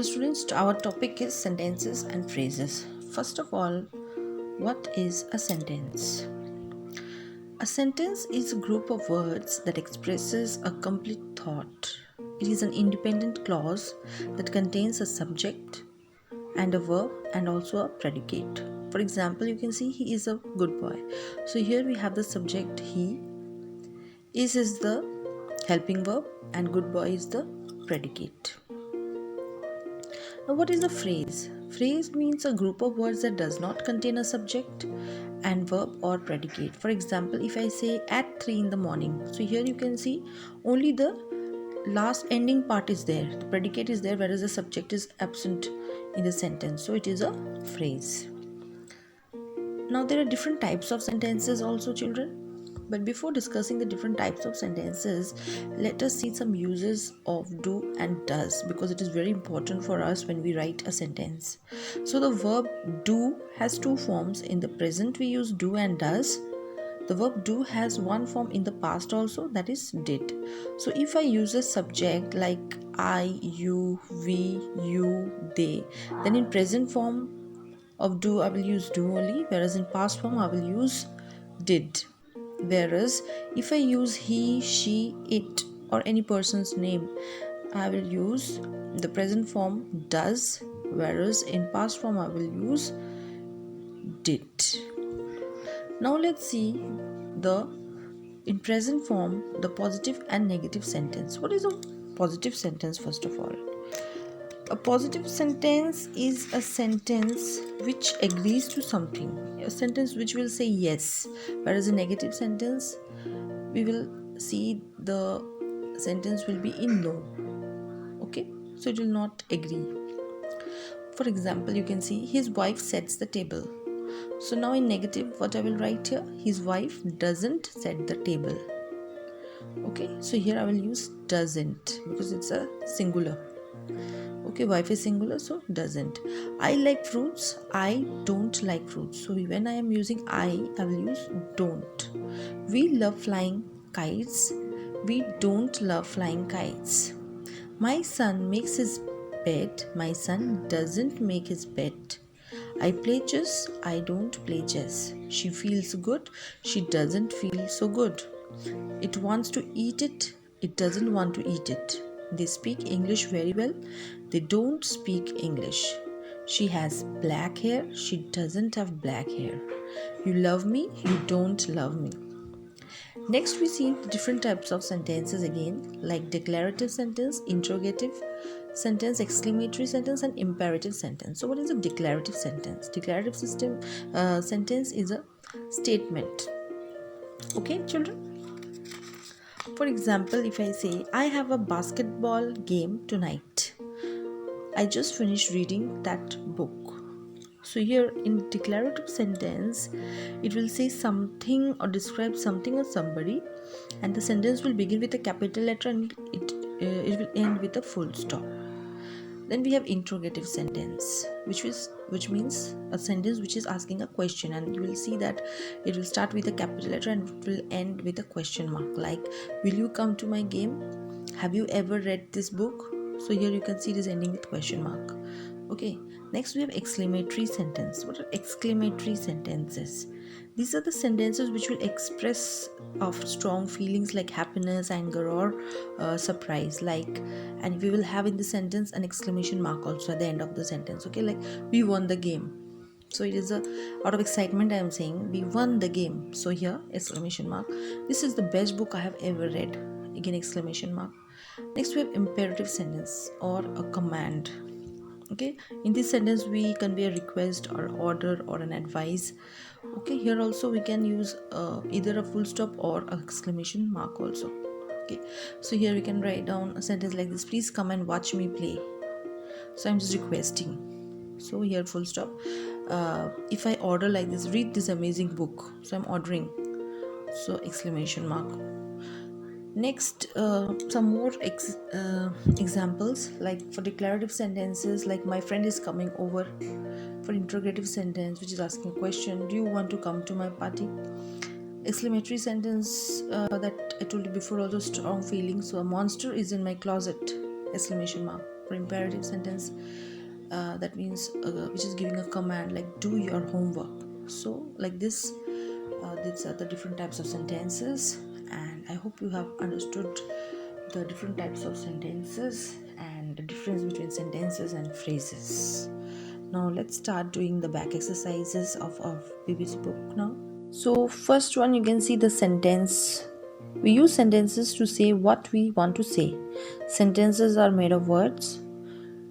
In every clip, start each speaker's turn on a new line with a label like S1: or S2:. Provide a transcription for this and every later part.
S1: So students, our topic is sentences and phrases. First of all, what is a sentence? A sentence is a group of words that expresses a complete thought. It is an independent clause that contains a subject and a verb and also a predicate. For example, you can see he is a good boy. So here we have the subject he, is the helping verb, and good boy is the predicate. Now, what is a phrase? Phrase means a group of words that does not contain a subject and verb or predicate. For example, if I say at 3 in the morning, so here you can see only the last ending part is there. The predicate is there, whereas the subject is absent in the sentence. So it is a phrase. Now, there are different types of sentences also, children. But before discussing the different types of sentences, let us see some uses of do and does, because it is very important for us when we write a sentence. So the verb do has two forms. In the present we use do and does. The verb do has one form in the past also, that is did. So if I use a subject like I, you, we, you, they, then in present form of do I will use do only, whereas in past form I will use did. Whereas if I use he, she, it, or any person's name, I will use the present form does, whereas in past form I will use did. Now let's see in present form the positive and negative sentence. What is a positive sentence first of all? A positive sentence is a sentence which agrees to something, a sentence which will say yes, whereas a negative sentence we will see the sentence will be in no. Okay, so it will not agree. For example, you can see his wife sets the table. So now in negative, what I will write here, his wife doesn't set the table. Okay, so here I will use doesn't because it's a singular. Okay, wife is singular, so doesn't. I like fruits, I don't like fruits. So when I am using I will use don't. We love flying kites, we don't love flying kites. My son makes his bed, my son doesn't make his bed. I play chess, I don't play chess. She feels good, she doesn't feel so good. It wants to eat it, it doesn't want to eat it. They speak English very well, they don't speak English. She has black hair, she doesn't have black hair. You love me, you don't love me. Next we see different types of sentences again, like declarative sentence, interrogative sentence, exclamatory sentence, and imperative sentence. So what is a declarative sentence? Declarative sentence is a statement. Okay, children? For example, if I say, I have a basketball game tonight. I just finished reading that book. So here in declarative sentence, it will say something or describe something or somebody, and the sentence will begin with a capital letter and it will end with a full stop. Then we have interrogative sentence, which means a sentence which is asking a question, and you will see that it will start with a capital letter and it will end with a question mark, like will you come to my game? Have you ever read this book? So here you can see it is ending with question mark. Okay, next we have exclamatory sentence. What are exclamatory sentences? These are the sentences which will express of strong feelings like happiness, anger, or surprise. Like, and we will have in the sentence an exclamation mark also at the end of the sentence. Okay, like we won the game. So it is out of excitement I am saying we won the game. So here exclamation mark. This is the best book I have ever read. Again exclamation mark. Next we have imperative sentence or a command. Okay, in this sentence we convey a request or order or an advice. Okay, here also we can use either a full stop or an exclamation mark also. Okay, so here we can write down a sentence like this: please come and watch me play. So I'm just requesting, so here full stop. If I order like this, read this amazing book, so I'm ordering, so exclamation mark. Next, some more examples, like for declarative sentences, like my friend is coming over. For interrogative sentence, which is asking a question, do you want to come to my party? Exclamatory sentence, that I told you before, also strong feelings. So a monster is in my closet, exclamation mark. For imperative sentence, that means which is giving a command like do your homework. So like this, these are the different types of sentences, and I hope you have understood the different types of sentences and the difference between sentences and phrases. Now let's start doing the back exercises of our BBC book now. So first one, you can see the sentence. We use sentences to say what we want to say. Sentences are made of words.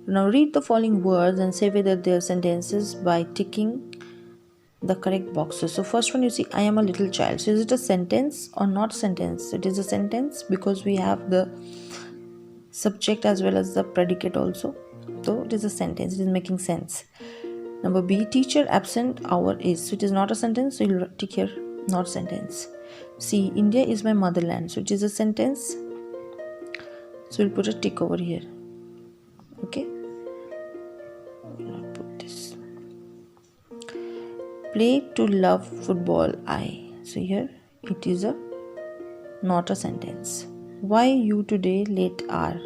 S1: Now read the following words and say whether they are sentences by ticking the correct boxes. So first one, you see I am a little child. So is it a sentence or not sentence? It is a sentence because we have the subject as well as the predicate also. So it is a sentence. It is making sense. Number B, teacher absent hour is. So it is not a sentence. So you'll tick here, not sentence. C, India is my motherland. So it is a sentence. So we'll put a tick over here. Okay. I'll put this. Play to love football I. So here it is a not a sentence. Why you today late are.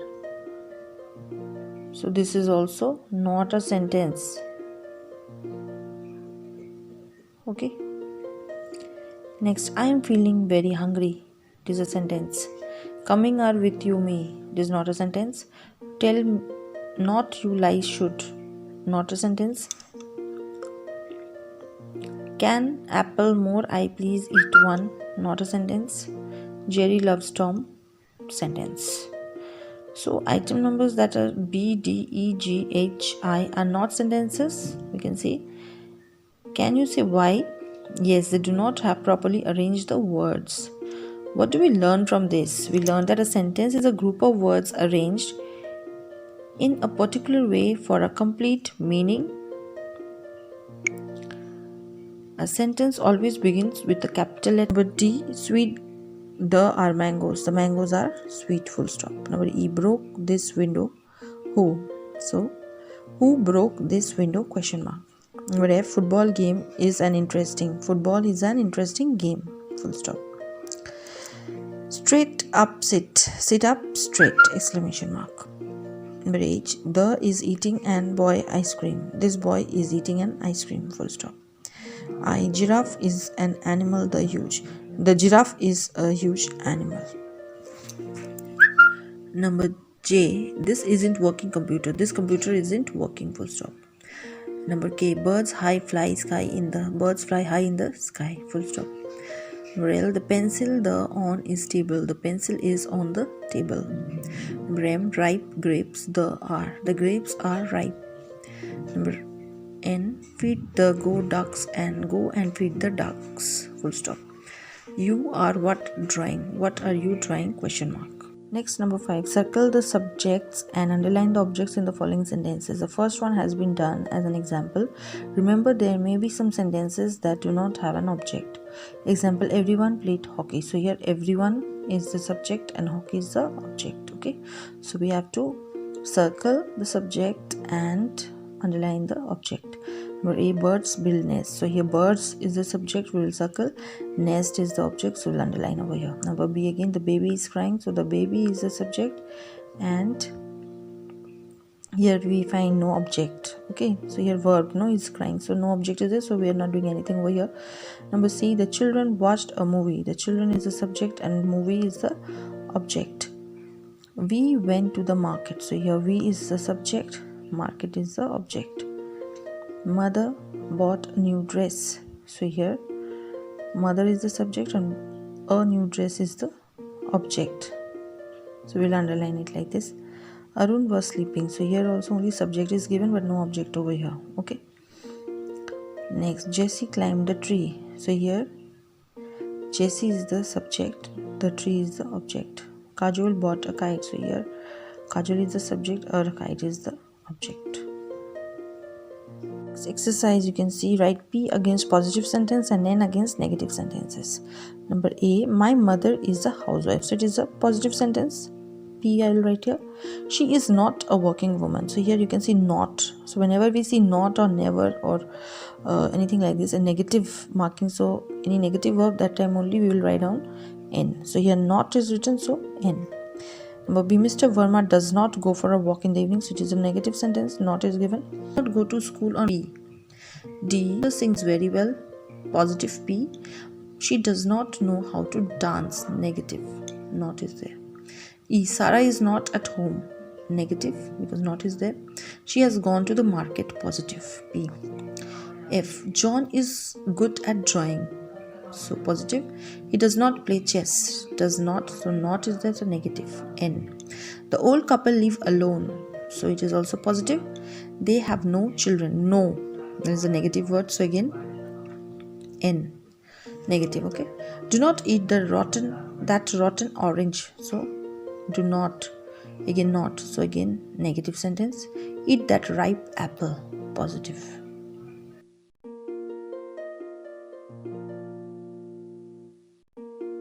S1: So this is also not a sentence. Okay. Next, I am feeling very hungry. It is a sentence. Coming are with you me. It is not a sentence. Tell not you lie should. Not a sentence. Can apple more I please eat one. Not a sentence. Jerry loves Tom. Sentence. So item numbers that are B, D, E, G, H, I are not sentences. We can see. Can you say why? Yes, they do not have properly arranged the words. What do we learn from this? We learn that a sentence is a group of words arranged in a particular way for a complete meaning. A sentence always begins with the capital letter. Number D, sweet the are mangoes. The mangoes are sweet, full stop. Number E, broke this window. Who? So, who broke this window? Question mark. Number F, football game is an interesting. Football is an interesting game. Full stop. Straight up sit. Sit up straight. Exclamation mark. Number H, the is eating an boy ice cream. This boy is eating an ice cream. Full stop. I, giraffe is an animal. The huge. The giraffe is a huge animal. Number J, this isn't working computer. This computer isn't working. Full stop. Number K, birds high fly sky in the. Birds fly high in the sky. Full stop. Number L, the pencil the on is table. The pencil is on the table. Number M, ripe grapes the are. The grapes are ripe. Number N, feed the go ducks and go and feed the ducks. Full stop. You are what drawing? What are you drawing? Question mark. Next, number 5. Circle the subjects and underline the objects in the following sentences. The first one has been done as an example. Remember, there may be some sentences that do not have an object. Example, everyone played hockey. So here everyone is the subject and hockey is the object. Okay. So we have to circle the subject and underline the object. Number A, birds build nest. So here birds is the subject, we will circle. Nest is the object, so we'll underline over here. Number B, again the baby is crying. So the baby is the subject and here we find no object. Okay, so here verb no is crying, so no object is there, so we are not doing anything over here. Number C, the children watched a movie. The children is the subject and movie is the object. We went to the market. So here we is the subject, market is the object. Mother bought a new dress. So here mother is the subject and a new dress is the object. So we'll underline it like this. Arun was sleeping. So here also only subject is given but no object over here. Okay. Next, Jessie climbed a tree. So here Jessie is the subject, the tree is the object. Kajol bought a kite. So here Kajol is the subject, a kite is the object. Next exercise, you can see write P against positive sentence and N against negative sentences. Number A, my mother is a housewife. So it is a positive sentence. P I will write here. She is not a working woman. So here you can see not. So whenever we see not or never or anything like this, a negative marking, so any negative verb, that time only we will write down N. So here not is written, so N. Number B, Mr. Verma does not go for a walk in the evenings, which is a negative sentence, not is given. Not go to school on B. D, sings very well, positive P. She does not know how to dance, negative, not is there. E, Sarah is not at home, negative, because not is there. She has gone to the market, positive P. F, John is good at drawing, so positive. He does not play chess, does not, so not is there, so negative. N, the old couple live alone, so it is also positive. They have no children, no, there is a negative word, so again N, negative. Okay, do not eat that rotten orange, so do not, again not, so again negative sentence. Eat that ripe apple, positive.